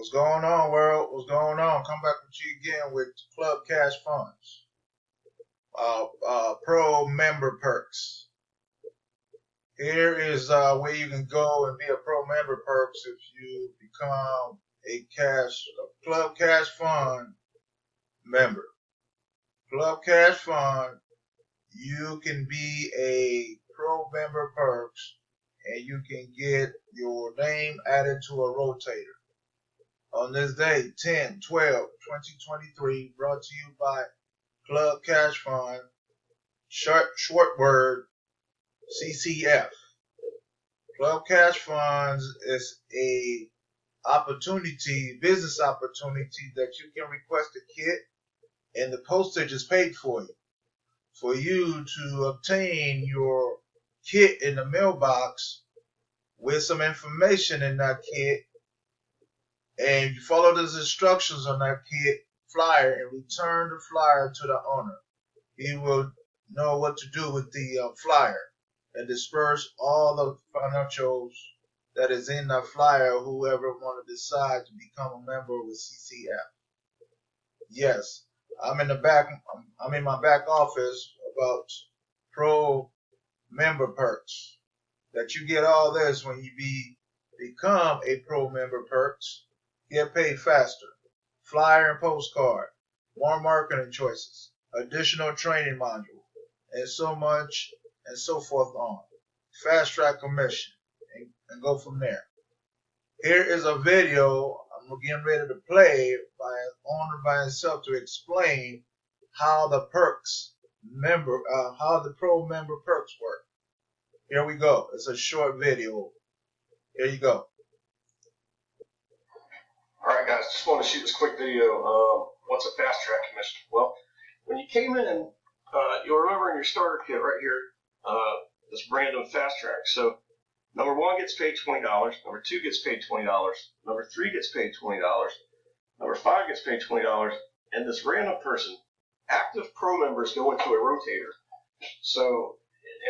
What's going on, world? What's going on? Come back with you again with Club Cash Funds. Pro Member Perks. Here is where you can go and be a Pro Member Perks if you become a Club Cash Fund member. Club Cash Fund, you can be a Pro Member Perks and you can get your name added to a rotator. On this day, 10/12/2023, brought to you by Club Cash Fund, short word, CCF. Club Cash Funds is a business opportunity that you can request a kit and the postage is paid for you. For you to obtain your kit in the mailbox with some information in that kit, and you follow those instructions on that kit flyer and return the flyer to the owner. He will know what to do with the flyer and disperse all the financials that is in that flyer, whoever want to decide to become a member with CCF. Yes, I'm in my back office about Pro Member Perks. That you get all this when you become a Pro Member Perks. Get paid faster, flyer and postcard, more marketing choices, additional training module, and so much and so forth on. Fast track commission and go from there. Here is a video I'm getting ready to play by an owner by himself to explain how the how the Pro Member Perks work. Here we go. It's a short video. Here you go. Alright guys, just want to shoot this quick video. What's a fast track commission? Well, when you came in, you'll remember in your starter kit right here, this random fast track. So number 1 gets paid $20, number 2 gets paid $20, number 3 gets paid $20, number 5 gets paid $20, and this random person, active pro members go into a rotator. So,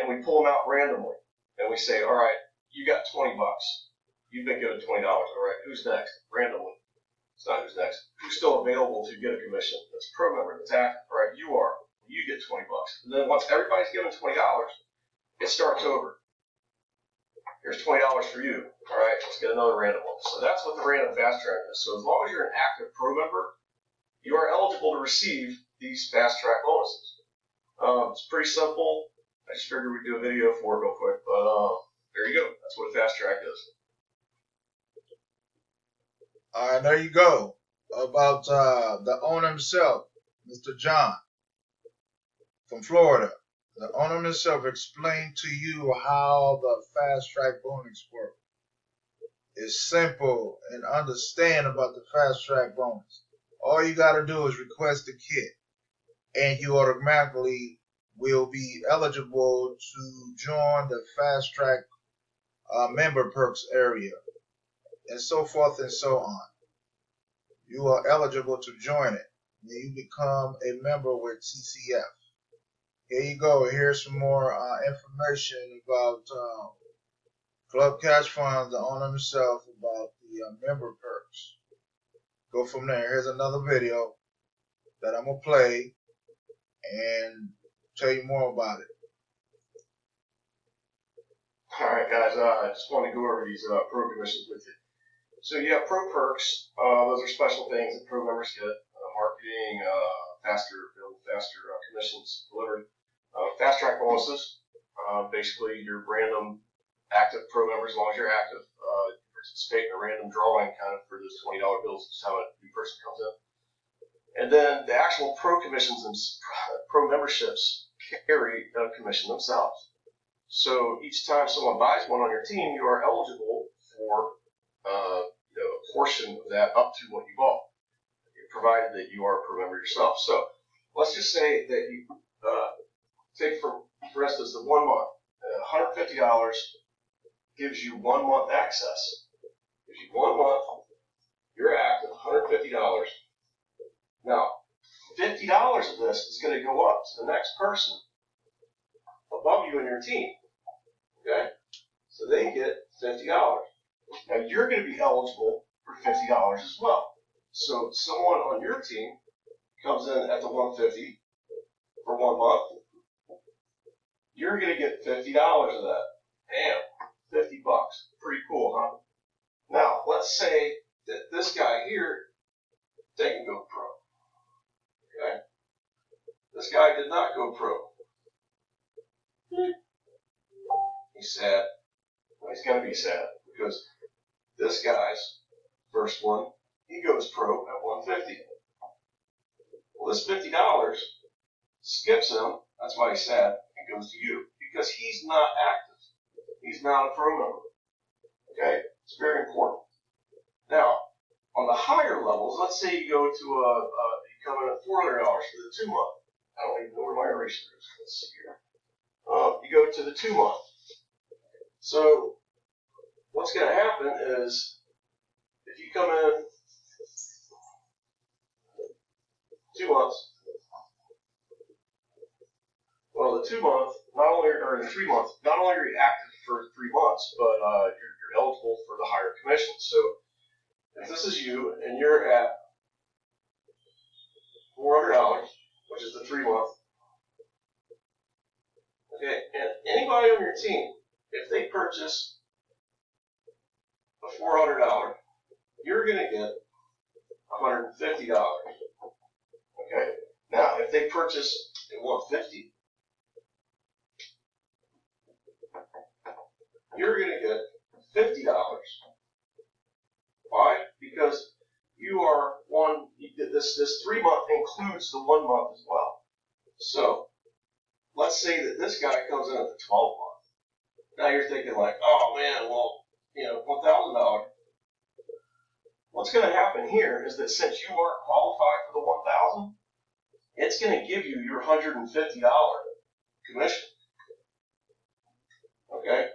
and we pull them out randomly, and we say, all right, you got 20 bucks. You've been given $20. All right, who's next? Randomly. It's not who's next. Who's still available to get a commission? That's a pro member. That's active. All right, you are. You get 20 bucks. And then once everybody's given $20, it starts over. Here's $20 for you. All right, let's get another random one. So that's what the random fast track is. So as long as you're an active pro member, you are eligible to receive these fast track bonuses. It's pretty simple. I just figured we'd do a video for it real quick, but there you go. That's what a fast track is. All right, there you go. About the owner himself, Mr. John from Florida. The owner himself explained to you how the fast track bonus work. It's simple and understand about the fast track bonus. All you got to do is request a kit, and you automatically will be eligible to join the fast track member perks area, and so forth and so on. You are eligible to join it. You become a member with CCF. Here you go. Here's some more information about Club Cash Funds, the owner himself, about the member perks. Go from there. Here's another video that I'm going to play and tell you more about it. Alright guys, I just want to go over these pro commissions with you. So you have pro perks. Those are special things that pro members get. Marketing, faster commissions delivered. Fast track bonuses. Basically your random active pro members, as long as you're active, participate in a random drawing kind of for those $20 bills, just how a new person comes in. And then the actual pro commissions and pro memberships carry a commission themselves. So each time someone buys one on your team, you are eligible for a portion of that up to what you bought, provided that you are a pro member yourself. So let's just say that you take for instance the 1 month, $150 gives you 1 month access. Gives you 1 month, you're active, $150. Now, $50 of this is going to go up to the next person above you in your team. Okay? So they get $50. Now you're going to be eligible for for $50 as well. So someone on your team comes in at the 150 for 1 month, you're going to get $50 of that. Damn, 50 bucks. Pretty cool, huh? Now, let's say that this guy here didn't go pro. Okay? This guy did not go pro. He's sad. Well, he's going to be sad because this guy's first one, he goes pro at 150. Well, this $50 skips him. That's why he's sad. It goes to you because he's not active. He's not a pro member. Okay? It's very important. Now, on the higher levels, let's say you go to you come in at $400 for the 2 month. I don't even know where my eraser is. Let's see here. You go to the 2 month. So what's going to happen is if you come in 2 months, well, the 2 month, not only or the 3 month, not only are you active for 3 months, but you're eligible for the higher commission. So if this is you and you're at $400, which is the 3 month, okay, and anybody on your team, if they purchase a $400, you're going to get $150. Okay. Now, if they purchase at $150, you're going to get $50. Why? Because you are this 3 month includes the 1 month as well. So let's say that this guy comes in at the 12 month. Now you're thinking like, oh man, well, $1,000. What's going to happen here is that since you aren't qualified for the 1,000, it's going to give you your $150 commission. Okay?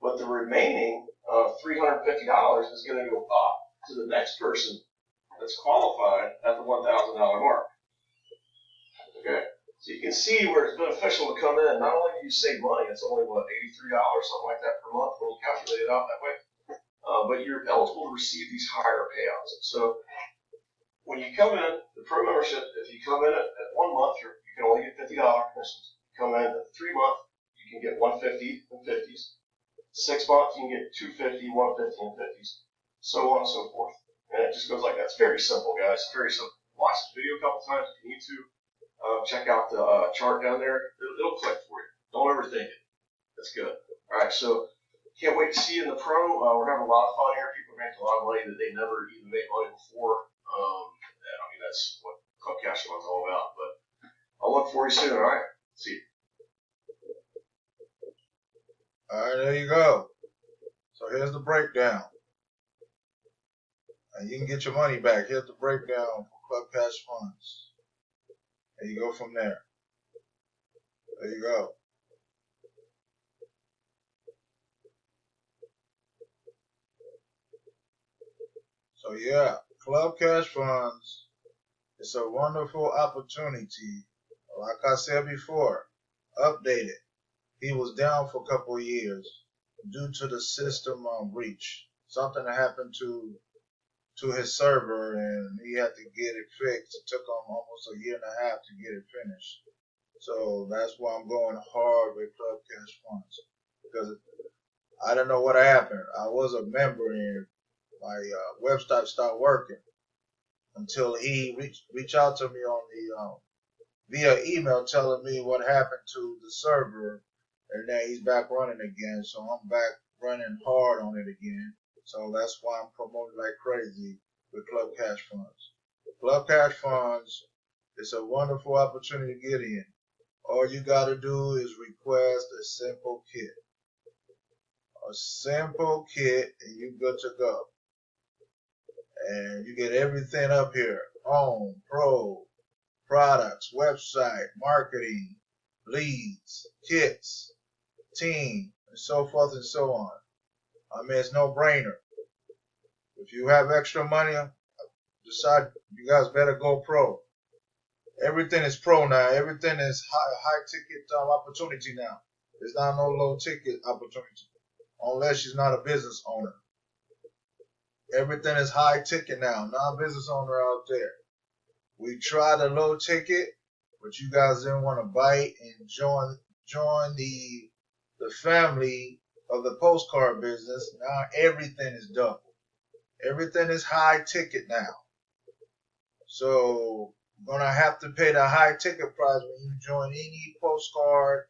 But the remaining $350 is going to go up to the next person that's qualified at the $1,000 mark. Okay? So you can see where it's beneficial to come in. Not only do you save money, it's only, $83, something like that per month when you calculate it out that way. But you're eligible to receive these higher payouts. So when you come in, the pro membership, if you come in at 1 month, you can only get $50 commissions. You come in at 3 month, you can get $150 and 50s. 6 months, you can get $250, $150 and 50s, so on and so forth. And it just goes like that. It's very simple, guys. It's very simple. Watch this video a couple times if you need to. Check out the chart down there. It'll click for you. Don't overthink it. That's good. All right, so can't wait to see you in the pro. We're having a lot of fun here. People are making a lot of money that they never even made money before. That's what Club Cash Fun's all about. But I'll look for you soon, all right? See you. All right, there you go. So here's the breakdown. And you can get your money back. Here's the breakdown for Club Cash Funds. And you go from there. There you go. So yeah, Club Cash Funds is a wonderful opportunity. Like I said before, updated. He was down for a couple of years due to the system breach. Something happened to his server, and he had to get it fixed. It took him almost a year and a half to get it finished. So that's why I'm going hard with Club Cash Funds, because I don't know what happened. I was a member, and my website stopped working until he reached out to me on the via email telling me what happened to the server, and now he's back running again. So I'm back running hard on it again. So that's why I'm promoting like crazy with Club Cash Funds. Club Cash Funds is a wonderful opportunity to get in. All you got to do is request a simple kit. A simple kit, and you're good to go. And you get everything up here: home, pro, products, website, marketing, leads, kits, team, and so forth and so on. I mean, it's no brainer. If you have extra money, decide you guys better go pro. Everything is pro now. Everything is high ticket opportunity now. There's not no low ticket opportunity unless she's not a business owner. Everything is high ticket now. Non-business owner out there. We tried a low ticket, but you guys didn't want to bite and join the family of the postcard business. Now everything is double. Everything is high ticket now. So you're gonna have to pay the high ticket price when you join any postcard,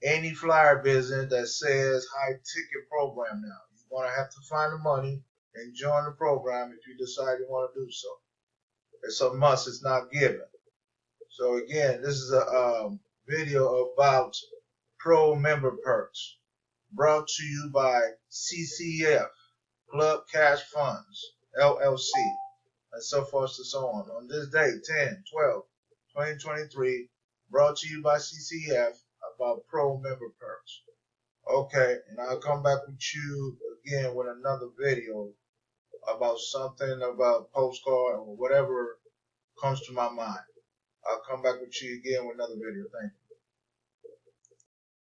any flyer business that says high ticket program now. You're gonna have to find the money and join the program if you decide you want to do so. It's a must, it's not given. So again, this is a video about Pro Member Perks, brought to you by CCF, Club Cash Funds, LLC, and so forth and so on this day, 10/12/2023, brought to you by CCF about Pro Member Perks. Okay, and I'll come back with you again with another video about something about postcard or whatever comes to my mind. I'll come back with you again with another video. Thank you.